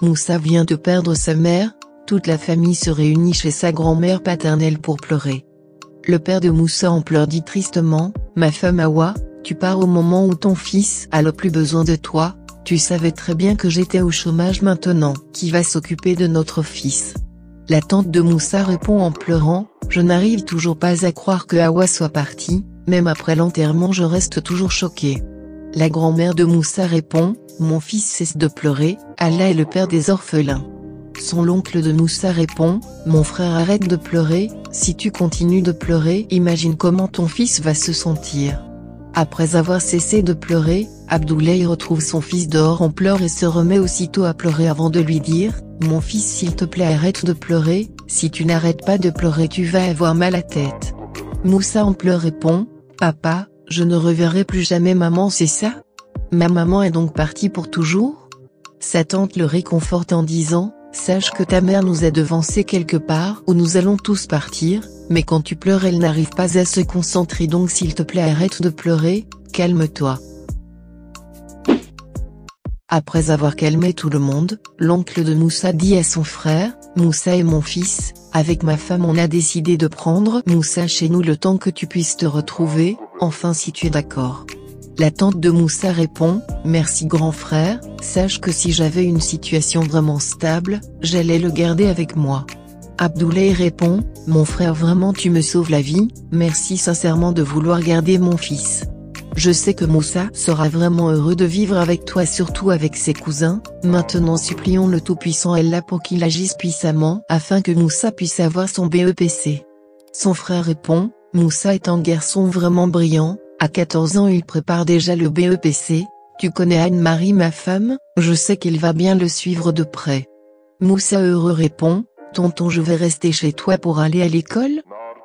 Moussa vient de perdre sa mère, toute la famille se réunit chez sa grand-mère paternelle pour pleurer. Le père de Moussa en pleure dit tristement, « Ma femme Hawa, tu pars au moment où ton fils a le plus besoin de toi, tu savais très bien que j'étais au chômage maintenant. Qui va s'occuper de notre fils ?» La tante de Moussa répond en pleurant, « Je n'arrive toujours pas à croire que Hawa soit partie, même après l'enterrement je reste toujours choquée. » La grand-mère de Moussa répond, « Mon fils cesse de pleurer, Allah est le père des orphelins. » Son l'oncle de Moussa répond, « Mon frère arrête de pleurer, si tu continues de pleurer imagine comment ton fils va se sentir. » Après avoir cessé de pleurer, Abdoulaye retrouve son fils dehors en pleurs et se remet aussitôt à pleurer avant de lui dire, « Mon fils s'il te plaît arrête de pleurer, si tu n'arrêtes pas de pleurer tu vas avoir mal à la tête. » Moussa en pleurs répond, « Papa, je ne reverrai plus jamais maman c'est ça? Ma maman est donc partie pour toujours ?» Sa tante le réconforte en disant, « Sache que ta mère nous a devancés quelque part où nous allons tous partir, mais quand tu pleures elle n'arrive pas à se concentrer donc s'il te plaît arrête de pleurer, calme-toi. » Après avoir calmé tout le monde, l'oncle de Moussa dit à son frère, « Moussa est mon fils, avec ma femme on a décidé de prendre Moussa chez nous le temps que tu puisses te retrouver, enfin si tu es d'accord. » La tante de Moussa répond, « Merci grand frère, sache que si j'avais une situation vraiment stable, j'allais le garder avec moi. » Abdoulaye répond, « Mon frère vraiment tu me sauves la vie, merci sincèrement de vouloir garder mon fils. Je sais que Moussa sera vraiment heureux de vivre avec toi surtout avec ses cousins, maintenant supplions le Tout-Puissant Allah pour qu'il agisse puissamment afin que Moussa puisse avoir son BEPC. » Son frère répond, « Moussa est un garçon vraiment brillant. À 14 ans il prépare déjà le BEPC, tu connais Anne-Marie ma femme, je sais qu'il va bien le suivre de près. » Moussa heureux répond, « Tonton je vais rester chez toi pour aller à l'école ?»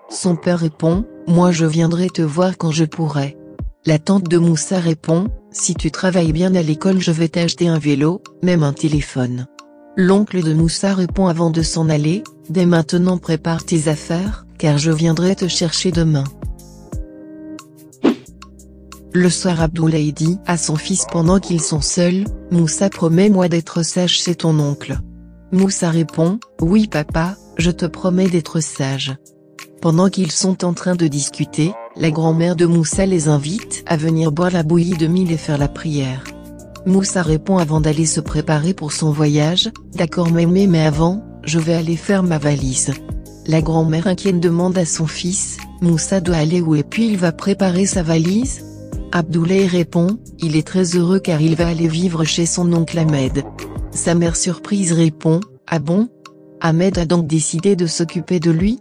Son père répond, « Moi je viendrai te voir quand je pourrai. » La tante de Moussa répond, « Si tu travailles bien à l'école je vais t'acheter un vélo, même un téléphone. » L'oncle de Moussa répond avant de s'en aller, « Dès maintenant prépare tes affaires, car je viendrai te chercher demain. » Le soir Abdoulaye dit à son fils pendant qu'ils sont seuls, « Moussa promets-moi d'être sage chez ton oncle. » Moussa répond, « Oui papa, je te promets d'être sage. » Pendant qu'ils sont en train de discuter, la grand-mère de Moussa les invite à venir boire la bouillie de mil et faire la prière. Moussa répond avant d'aller se préparer pour son voyage, « D'accord mémé mais avant, je vais aller faire ma valise. » La grand-mère inquiète demande à son fils, « Moussa doit aller où et puis il va préparer sa valise ?» Abdoulaye répond, « Il est très heureux car il va aller vivre chez son oncle Ahmed. » Sa mère surprise répond, « Ah bon? Ahmed a donc décidé de s'occuper de lui ?»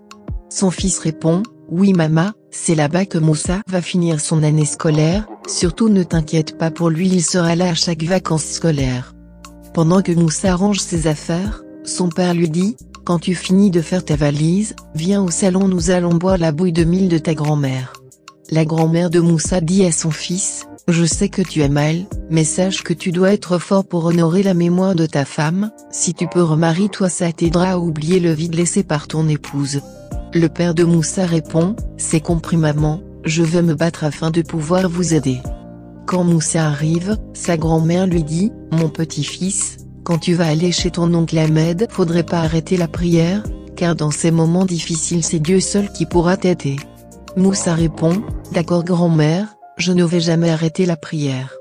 Son fils répond, « Oui maman, c'est là-bas que Moussa va finir son année scolaire, surtout ne t'inquiète pas pour lui il sera là à chaque vacances scolaires. » Pendant que Moussa range ses affaires, son père lui dit, « Quand tu finis de faire ta valise, viens au salon nous allons boire la bouillie de mil de ta grand-mère. » La grand-mère de Moussa dit à son fils, « Je sais que tu as mal, mais sache que tu dois être fort pour honorer la mémoire de ta femme, si tu peux remarie-toi ça t'aidera à oublier le vide laissé par ton épouse. » Le père de Moussa répond, « C'est compris maman, je vais me battre afin de pouvoir vous aider. » Quand Moussa arrive, sa grand-mère lui dit, « Mon petit-fils, quand tu vas aller chez ton oncle Ahmed faudrait pas arrêter la prière, car dans ces moments difficiles c'est Dieu seul qui pourra t'aider. » Moussa répond, « D'accord grand-mère, je ne vais jamais arrêter la prière. »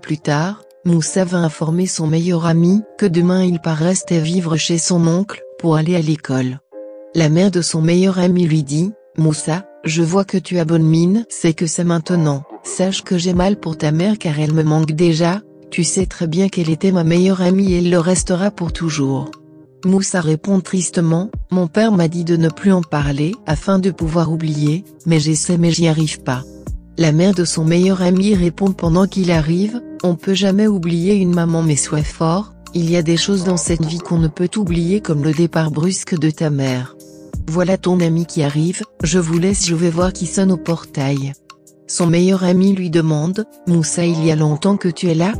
Plus tard, Moussa va informer son meilleur ami que demain il part rester vivre chez son oncle, pour aller à l'école. La mère de son meilleur ami lui dit, « Moussa, je vois que tu as bonne mine, c'est que c'est maintenant, sache que j'ai mal pour ta mère car elle me manque déjà, tu sais très bien qu'elle était ma meilleure amie et elle le restera pour toujours. » Moussa répond tristement, « Mon père m'a dit de ne plus en parler afin de pouvoir oublier, mais j'essaie mais j'y arrive pas. » La mère de son meilleur ami répond pendant qu'il arrive, « On peut jamais oublier une maman mais sois fort, il y a des choses dans cette vie qu'on ne peut oublier comme le départ brusque de ta mère. Voilà ton ami qui arrive, je vous laisse je vais voir qui sonne au portail. » Son meilleur ami lui demande, « Moussa il y a longtemps que tu es là ?»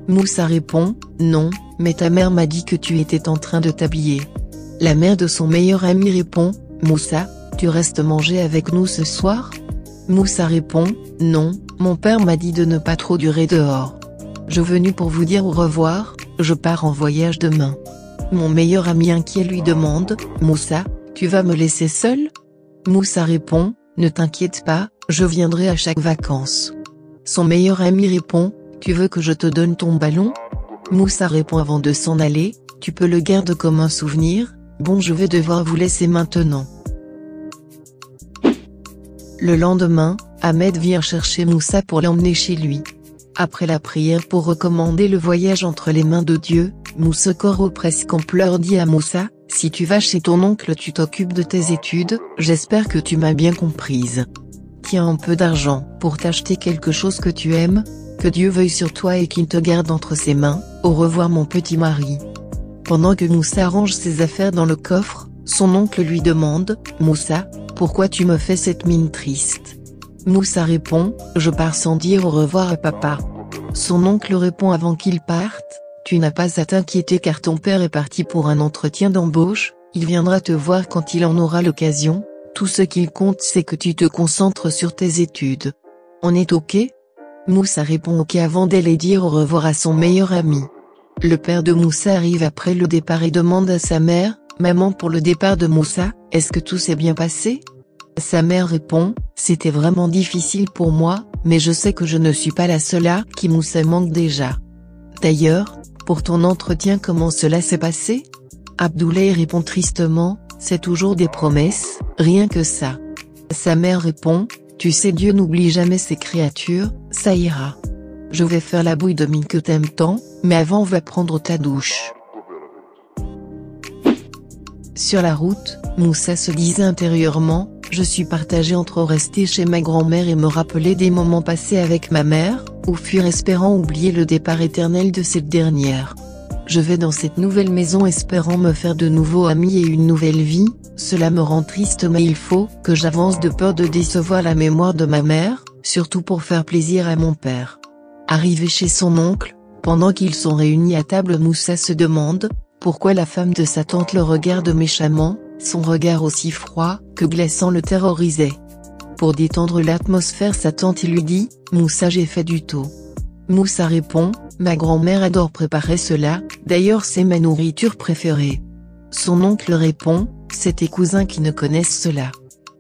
Moussa répond, « Non, mais ta mère m'a dit que tu étais en train de t'habiller. » La mère de son meilleur ami répond, « Moussa, tu restes manger avec nous ce soir ?» Moussa répond, non, mon père m'a dit de ne pas trop durer dehors. Je venu pour vous dire au revoir, je pars en voyage demain. Mon meilleur ami inquiet lui demande, Moussa, tu vas me laisser seul? Moussa répond, ne t'inquiète pas, je viendrai à chaque vacances. Son meilleur ami répond, tu veux que je te donne ton ballon? Moussa répond avant de s'en aller, tu peux le garder comme un souvenir, bon je vais devoir vous laisser maintenant. Le lendemain, Ahmed vient chercher Moussa pour l'emmener chez lui. Après la prière pour recommander le voyage entre les mains de Dieu, Moussokoro presque en pleurs dit à Moussa, si tu vas chez ton oncle tu t'occupes de tes études, j'espère que tu m'as bien comprise. Tiens un peu d'argent pour t'acheter quelque chose que tu aimes, que Dieu veuille sur toi et qu'il te garde entre ses mains, au revoir mon petit mari. Pendant que Moussa range ses affaires dans le coffre, son oncle lui demande, Moussa, pourquoi tu me fais cette mine triste? Moussa répond, je pars sans dire au revoir à papa. Son oncle répond avant qu'il parte, tu n'as pas à t'inquiéter car ton père est parti pour un entretien d'embauche, il viendra te voir quand il en aura l'occasion, tout ce qu'il compte c'est que tu te concentres sur tes études. On est ok? Moussa répond ok avant d'aller dire au revoir à son meilleur ami. Le père de Moussa arrive après le départ et demande à sa mère, maman pour le départ de Moussa, est-ce que tout s'est bien passé? Sa mère répond, c'était vraiment difficile pour moi, mais je sais que je ne suis pas la seule à qui Moussa manque déjà. D'ailleurs, pour ton entretien comment cela s'est passé? Abdoulaye répond tristement, c'est toujours des promesses, rien que ça. Sa mère répond, tu sais Dieu n'oublie jamais ses créatures, ça ira. Je vais faire la bouille de mine que t'aimes tant, mais avant va prendre ta douche. Sur la route, Moussa se disait intérieurement, je suis partagé entre rester chez ma grand-mère et me rappeler des moments passés avec ma mère, ou fuir espérant oublier le départ éternel de cette dernière. Je vais dans cette nouvelle maison espérant me faire de nouveaux amis et une nouvelle vie, cela me rend triste mais il faut que j'avance de peur de décevoir la mémoire de ma mère, surtout pour faire plaisir à mon père. Arrivé chez son oncle, pendant qu'ils sont réunis à table Moussa se demande, pourquoi la femme de sa tante le regarde méchamment, son regard aussi froid que glaçant le terrorisait. Pour détendre l'atmosphère sa tante lui dit, Moussa j'ai fait du tôt. Moussa répond, ma grand-mère adore préparer cela, d'ailleurs c'est ma nourriture préférée. Son oncle répond, c'est tes cousins qui ne connaissent cela.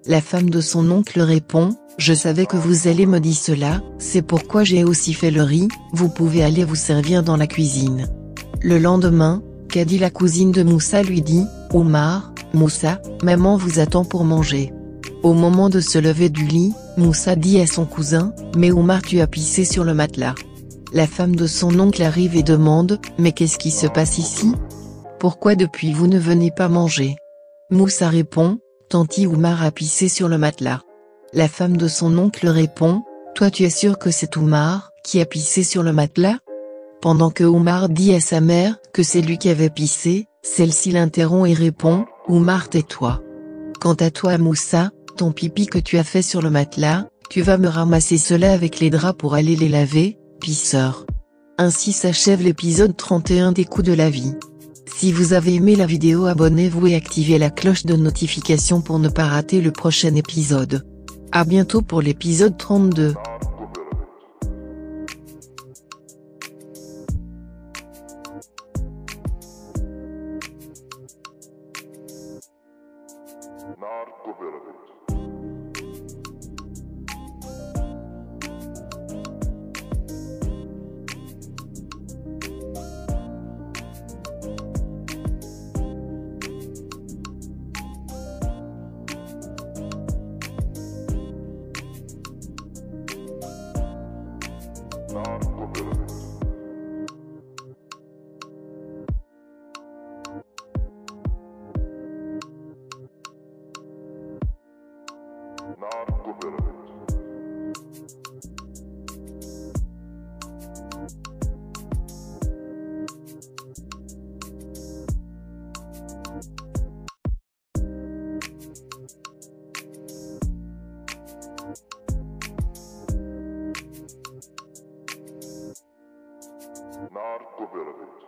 La femme de son oncle répond, je savais que vous allez me dire cela, c'est pourquoi j'ai aussi fait le riz, vous pouvez aller vous servir dans la cuisine. Le lendemain, Kadi la cousine de Moussa lui dit, Omar, Moussa, maman vous attend pour manger. Au moment de se lever du lit, Moussa dit à son cousin, mais Omar tu as pissé sur le matelas. La femme de son oncle arrive et demande, mais qu'est-ce qui se passe ici? Pourquoi depuis vous ne venez pas manger? Moussa répond, Tanti Omar a pissé sur le matelas. La femme de son oncle répond, toi tu es sûr que c'est Omar qui a pissé sur le matelas? Pendant que Omar dit à sa mère que c'est lui qui avait pissé, celle-ci l'interrompt et répond, Omar tais-toi. Quant à toi Moussa, ton pipi que tu as fait sur le matelas, tu vas me ramasser cela avec les draps pour aller les laver, pisseur. Ainsi s'achève l'épisode 31 des coups de la vie. Si vous avez aimé la vidéo abonnez-vous et activez la cloche de notification pour ne pas rater le prochain épisode. À bientôt pour l'épisode 32. Narco Village.